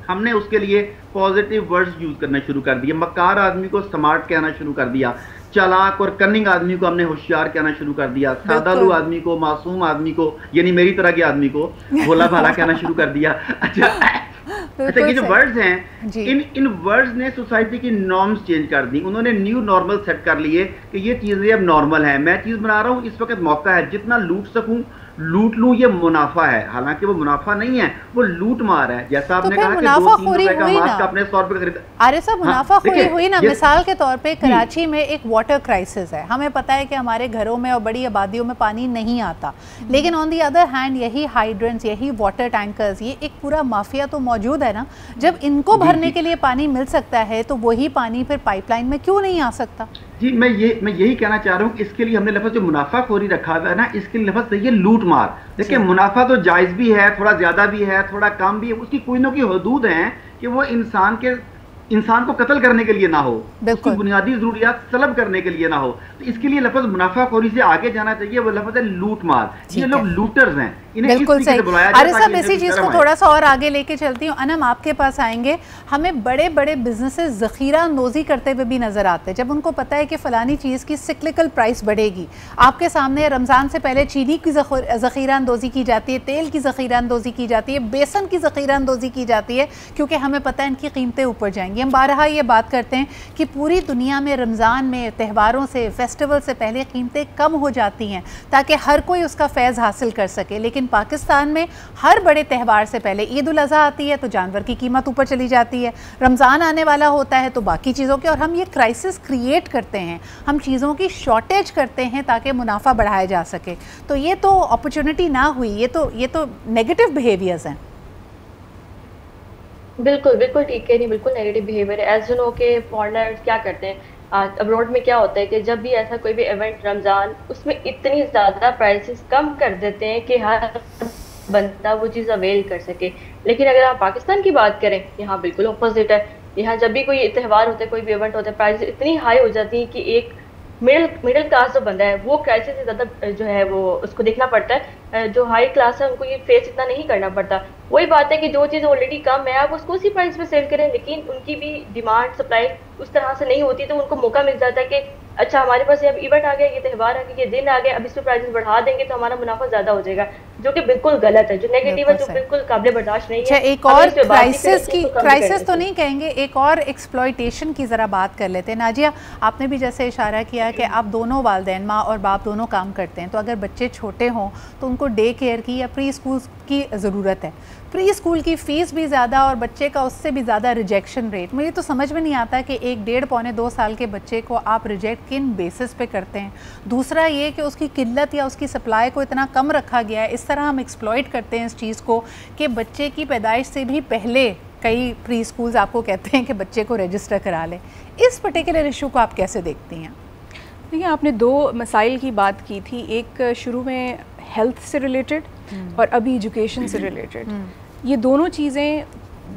हमने उसके लिए पॉजिटिव वर्ड्स यूज करने शुरू कर दिए। मक्कार आदमी को स्मार्ट कहना शुरू कर दिया, चालाक और कनिंग आदमी को हमने होशियार कहना शुरू कर दिया, सादालू आदमी को, मासूम आदमी को, यानी मेरी तरह के आदमी को भोला भाला कहना शुरू कर दिया। अच्छा, ये जो वर्ड्स हैं, इन वर्ड्स ने सोसाइटी की नॉर्म्स चेंज कर दी। उन्होंने न्यू नॉर्मल सेट कर लिए कि ये चीजें अब नॉर्मल है। मैं चीज बना रहा हूँ, इस वक्त मौका है, जितना लूट सकूं लूट लूं, ये मुनाफा है। हालांकि वो मुनाफा नहीं है, वो लूट मार है। जैसा आपने कहा कि 2-3 रुपए का मास्क आपने 100 रुपए खरीदा। अरे सब मुनाफाखोरी हुई ना। मिसाल के तौर पे कराची में एक वाटर क्राइसिस है। हमें पता है कि हमारे घरों में और बड़ी आबादियों में पानी नहीं आता, लेकिन ऑन दी अदर हैंड यही हाइड्रेंट्स, यही वाटर टैंकर्स, ये एक पूरा माफिया तो मौजूद है ना। जब इनको भरने के लिए पानी मिल सकता है तो वही पानी फिर पाइपलाइन में क्यों नहीं आ सकता? जी, मैं यही कहना चाह रहा हूँ कि इसके लिए हमने लफ्ज़ जो मुनाफाखोरी रखा हुआ है ना, इसके लिए लफ्ज़ चाहिए लूट मार। देखिए, मुनाफा तो जायज़ भी है, थोड़ा ज़्यादा भी है, थोड़ा कम भी है, उसकी कोई ना कोई हदूद है कि वो इंसान को कत्ल करने के लिए ना हो, उसकी बुनियादी ज़रूरियात तलब करने के लिए ना हो। तो इसके लिए लफ्ज़ मुनाफाखोरी से आगे जाना चाहिए। वो लफ्ज़ है लूट मार। ये लोग लूटर्स हैं, इन्हें बिल्कुल सही। अरे साहब, इसी चीज़ को थोड़ा सा और आगे लेके चलती हूँ। अनम, आपके पास आएंगे। हमें बड़े बड़े बिजनेसेस ज़ख़ीरा अंदोज़ी करते हुए भी नज़र आते हैं। जब उनको पता है कि फ़लानी चीज़ की सिक्लिकल प्राइस बढ़ेगी, आपके सामने रमज़ान से पहले चीनी की ज़ख़ीरा अंदोज़ी की जाती है, तेल की ज़ख़ीरा अंदोज़ी की जाती है, बेसन की ज़ख़ीरा अंदोज़ी की जाती है, क्योंकि हमें पता है इनकी कीमतें ऊपर जाएंगी। हम बारहा ये बात करते हैं कि पूरी दुनिया में रमज़ान में, त्यौहारों से, फेस्टिवल से पहले कीमतें कम हो जाती हैं ताकि हर कोई उसका फैज़ हासिल कर सके। लेकिन पाकिस्तान में हर बड़े त्यौहार से पहले ईद उल अज़हा आती है तो जानवर की कीमत ऊपर चली जाती है, रमज़ान आने वाला होता है तो बाकी चीज़ों के, और हम ये क्राइसिस क्रिएट करते हैं, हम चीज़ों की शॉर्टेज करते हैं ताकि मुनाफा बढ़ाया जा सके। तो ये तो अपॉर्चुनिटी ना हुई, ये तो नेगेटिव बिहेवियर्स हैं। बिल्कुल बिल्कुल ठीक है, नहीं बिल्कुल नेगेटिव बिहेवियर है। एज यू नो के फॉरेनर्स क्या करते हैं, अब्रॉड में क्या होता है कि जब भी ऐसा कोई भी इवेंट रमज़ान, उसमें इतनी ज़्यादा प्राइसेस कम कर देते हैं कि हर बंदा वो चीज़ अवेल कर सके। लेकिन अगर आप पाकिस्तान की बात करें, यहाँ बिल्कुल अपोजिट है। यहाँ जब भी कोई त्यौहार होता है, कोई भी इवेंट होता है, प्राइसेस इतनी हाई हो जाती है कि एक मिडिल क्लास जो बंदा है वो क्राइसिस से ज़्यादा जो है वो उसको देखना पड़ता है। जो हाई क्लास है उनको ये फेस इतना नहीं करना पड़ता। वही बात है कि जो चीज़ ऑलरेडी कम है आप उसको उसी प्राइस पे सेल करें, लेकिन उनकी भी डिमांड सप्लाई उस तरह से नहीं होती, तो उनको मौका मिल जाता है कि अच्छा हमारे पास अब इवेंट आ गया, ये त्यौहार आ गया, ये दिन आ गया, अब इस पर प्राइसेस बढ़ा देंगे तो हमारा मुनाफा ज़्यादा हो जाएगा, जो कि बिल्कुल गलत है, जो नेगेटिव है, जो बिल्कुल काबिल बर्दाश्त नहीं है। एक और क्राइसिस तो नहीं कहेंगे, एक और एक्सप्लॉयटेशन की ज़रा बात कर लेते हैं। नाजिया, आपने भी जैसे इशारा किया कि आप दोनों वालिदैन, माँ और बाप दोनों काम करते हैं, तो अगर बच्चे छोटे हों तो उनको डे केयर की या प्री स्कूल की ज़रूरत है। प्री स्कूल की फ़ीस भी ज़्यादा और बच्चे का उससे भी ज़्यादा रिजेक्शन रेट। मुझे तो समझ में नहीं आता कि एक 1.5-2 साल के बच्चे को आप रिजेक्ट किन बेसिस पे करते हैं। दूसरा ये कि उसकी किल्लत या उसकी सप्लाई को इतना कम रखा गया है, इस तरह हम एक्सप्लॉइट करते हैं इस चीज़ को कि बच्चे की पैदाइश से भी पहले कई प्री स्कूल्स आपको कहते हैं कि बच्चे को रजिस्टर करा लें। इस पर्टिकुलर इशू को आप कैसे देखती हैं? देखिए, आपने 2 मसाइल की बात की थी, एक शुरू में हेल्थ से रिलेटेड और अभी एजुकेशन से रिलेटेड। ये दोनों चीज़ें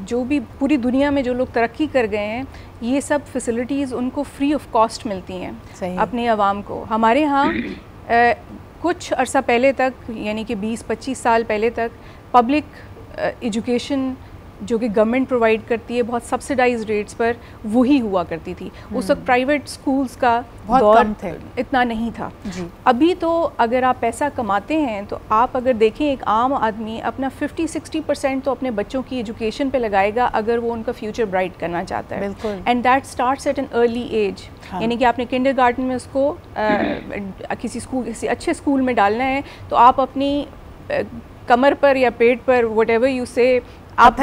जो भी पूरी दुनिया में जो लोग तरक्की कर गए हैं, ये सब फैसिलिटीज़ उनको फ्री ऑफ कॉस्ट मिलती हैं अपने आवाम को। हमारे यहाँ कुछ अरसा पहले तक, यानी कि 20-25 साल पहले तक पब्लिक एजुकेशन जो कि गवर्नमेंट प्रोवाइड करती है बहुत सब्सिडाइज रेट्स पर, वही हुआ करती थी। उस वक्त प्राइवेट स्कूल्स का दौर इतना नहीं था जी। अभी तो अगर आप पैसा कमाते हैं तो आप अगर देखें एक आम आदमी अपना 50-60% तो अपने बच्चों की एजुकेशन पे लगाएगा अगर वो उनका फ्यूचर ब्राइट करना चाहता है, and that starts at an early age. यानी कि आपने किंडरगार्टन में उसको किसी अच्छे स्कूल में डालना है तो आप अपनी कमर पर या पेट पर व्हाटएवर यू से आप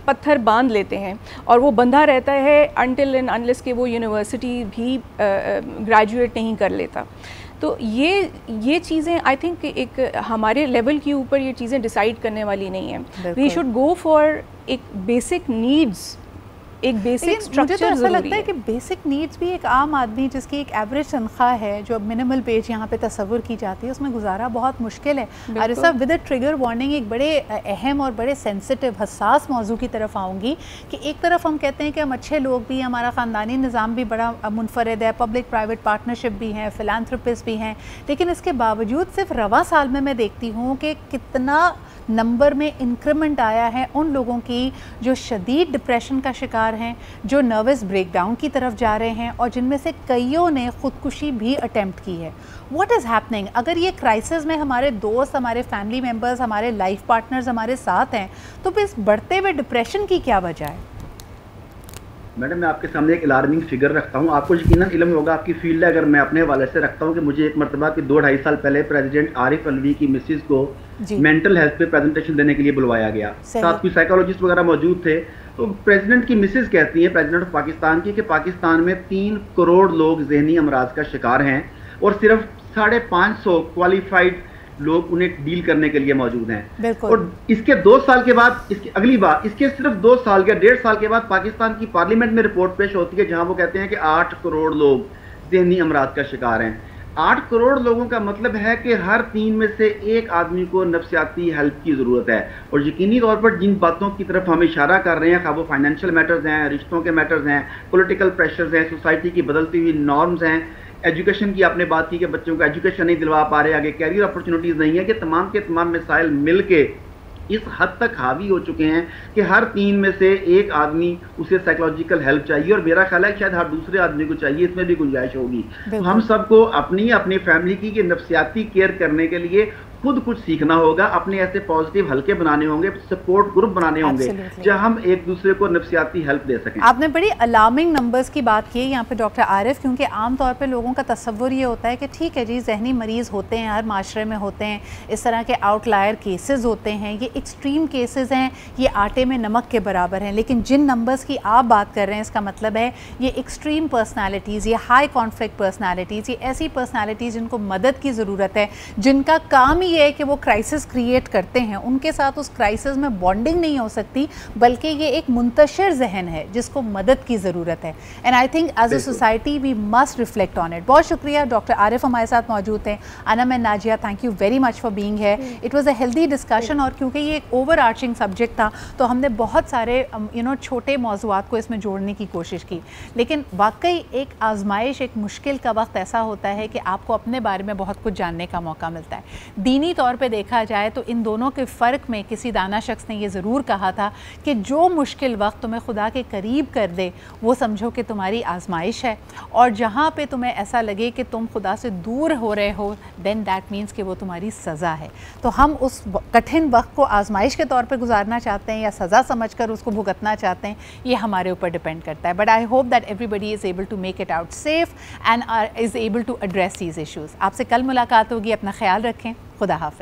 पत्थर बांध लेते हैं और वो बंधा रहता है अनटिल एंड अनलेस कि वो यूनिवर्सिटी भी ग्रेजुएट नहीं कर लेता। तो ये चीज़ें आई थिंक एक हमारे लेवल के ऊपर ये चीज़ें डिसाइड करने वाली नहीं है। वी शुड गो फॉर एक बेसिक नीड्स, एक बेसिक स्ट्रक्चर। मुझे तो ऐसा लगता है कि बेसिक नीड्स भी एक आम आदमी जिसकी एक एवरेज तनख्वाह है, जो मिनिमल वेज यहाँ पे तस्वुर की जाती है, उसमें गुजारा बहुत मुश्किल है। और साहब विद अ ट्रिगर वार्निंग एक बड़े अहम और बड़े सेंसिटिव हसास मौजू की तरफ आऊँगी कि एक तरफ हम कहते हैं कि हम अच्छे लोग भी, हमारा ख़ानदानी निज़ाम भी बड़ा मुनफरद है, पब्लिक प्राइवेट पार्टनरशिप भी हैं, फिलांथ्रोपिस्ट भी हैं, लेकिन इसके बावजूद सिर्फ रवा साल में मैं देखती हूँ कि कितना नंबर में इंक्रीमेंट आया है उन लोगों की जो शदीद डिप्रेशन का शिकार हैं, जो नर्वस ब्रेकडाउन की तरफ जा रहे हैं और जिनमें से कईयों ने ख़ुदकुशी भी अटेम्प्ट की है। What is happening? अगर ये क्राइसिस में हमारे दोस्त, हमारे फैमिली मेम्बर्स, हमारे लाइफ पार्टनर्स हमारे साथ हैं, तो फिर इस बढ़ते हुए डिप्रेशन की क्या वजह है? मैडम मैं आपके सामने एक अलार्मिंग फिगर रखता हूँ, आपको यकीनन इल्म होगा, आपकी फील्ड है, अगर मैं अपने हवाले से रखता हूँ कि मुझे एक मरतबा कि 2-2.5 साल पहले प्रेसिडेंट आरिफ अलवी की मिसिस को मेंटल हेल्थ पे प्रेजेंटेशन देने के लिए बुलवाया गया, साथ कुछ साइकोलॉजिस्ट वगैरह मौजूद थे। तो प्रेसिडेंट की मिसिस कहती है, प्रेसिडेंट ऑफ पाकिस्तान की, कि पाकिस्तान में 3 करोड़ लोग जहनी अमराज का शिकार हैं और सिर्फ 550 क्वालिफाइड लोग उन्हें डील करने के लिए मौजूद हैं। और इसके 2 साल के बाद, इसकी अगली बार, इसके सिर्फ 2 साल या 1.5 साल के बाद पाकिस्तान की पार्लियामेंट में रिपोर्ट पेश होती है जहां वो कहते हैं कि 8 करोड़ लोग ज़हनी अमराज का शिकार हैं। 8 करोड़ लोगों का मतलब है कि हर 3 में से 1 आदमी को नफ्सियाती हेल्प की ज़रूरत है। और यकीनी तौर पर जिन बातों की तरफ हम इशारा कर रहे हैं, खा वो फाइनेंशियल मैटर्स हैं, रिश्तों के मैटर्स हैं, पॉलिटिकल प्रेशर्स हैं, सोसाइटी की बदलती हुई नॉर्म्स हैं, एजुकेशन की आपने बात की कि बच्चों को एजुकेशन नहीं दिलवा पा रहे, आगे कैरियर अपॉर्चुनिटीज़ नहीं है, कि तमाम के तमाम मिसाइल मिल के इस हद तक हावी हो चुके हैं कि हर 3 में से 1 आदमी उसे साइकोलॉजिकल हेल्प चाहिए और मेरा ख्याल है शायद हर दूसरे आदमी को चाहिए, इसमें भी गुंजाइश होगी। तो हम सबको अपनी फैमिली की नफ्सियाती केयर करने के लिए खुद कुछ सीखना होगा, अपने ऐसे पॉजिटिव हल्के बनाने होंगे, सपोर्ट ग्रुप बनाने होंगे जहां हम एक दूसरे को नफ्सियाती हेल्प दे सकें। आपने बड़ी अलार्मिंग नंबर्स की बात की है यहाँ पे डॉक्टर आरिफ, क्योंकि आमतौर पे लोगों का तस्वुर ये होता है कि ठीक है जी, जहनी मरीज़ होते हैं, हर माशरे में होते हैं, इस तरह के आउटलायर केसेस होते हैं, ये एक्सट्रीम केसेस हैं, ये आटे में नमक के बराबर हैं। लेकिन जिन नंबर्स की आप बात कर रहे हैं, इसका मतलब है ये एक्सट्रीम पर्सनैलिटीज़, ये हाई कॉन्फ्लिक्ट पर्सनैलिटीज़, ये ऐसी पर्सनैलिटीज़ जिनको मदद की ज़रूरत है, जिनका काम ही ये है कि वो क्राइसिस क्रिएट करते हैं, उनके साथ उस क्राइसिस में बॉन्डिंग नहीं हो सकती, बल्कि ये एक मुंतशिर जहन है जिसको मदद की ज़रूरत है। And I think as a society we must reflect on it. बहुत शुक्रिया, डॉक्टर आरिफ हमारे साथ मौजूद हैं। Anam and Nazia, thank you very much for being here. It was a healthy discussion, और क्योंकि ये एक ओवर आर्चिंग सब्जेक्ट था तो हमने बहुत सारे छोटे मौज़ूआत को इसमें जोड़ने की कोशिश की। लेकिन वाकई एक आजमाइश, एक मुश्किल का वक्त ऐसा होता है कि आपको अपने बारे में बहुत कुछ जानने का मौका मिलता है। दीनी तौर पे देखा जाए तो इन दोनों के फ़र्क में किसी दाना शख्स ने ये ज़रूर कहा था कि जो मुश्किल वक्त तुम्हें खुदा के करीब कर दे वो समझो कि तुम्हारी आजमाइश है, और जहाँ पे तुम्हें ऐसा लगे कि तुम खुदा से दूर हो रहे हो, देन दैट मीन्स कि वो तुम्हारी सज़ा है। तो हम उस कठिन वक्त को आजमाइश के तौर पर गुजारना चाहते हैं या सज़ा समझ कर उसको भुगतना चाहते हैं, ये हमारे ऊपर डिपेंड करता है। But I hope that everybody is able to make it out safe and is able to address these issues. आपसे कल मुलाकात होगी, अपना ख्याल रखें, खुदा हाफ़िज़।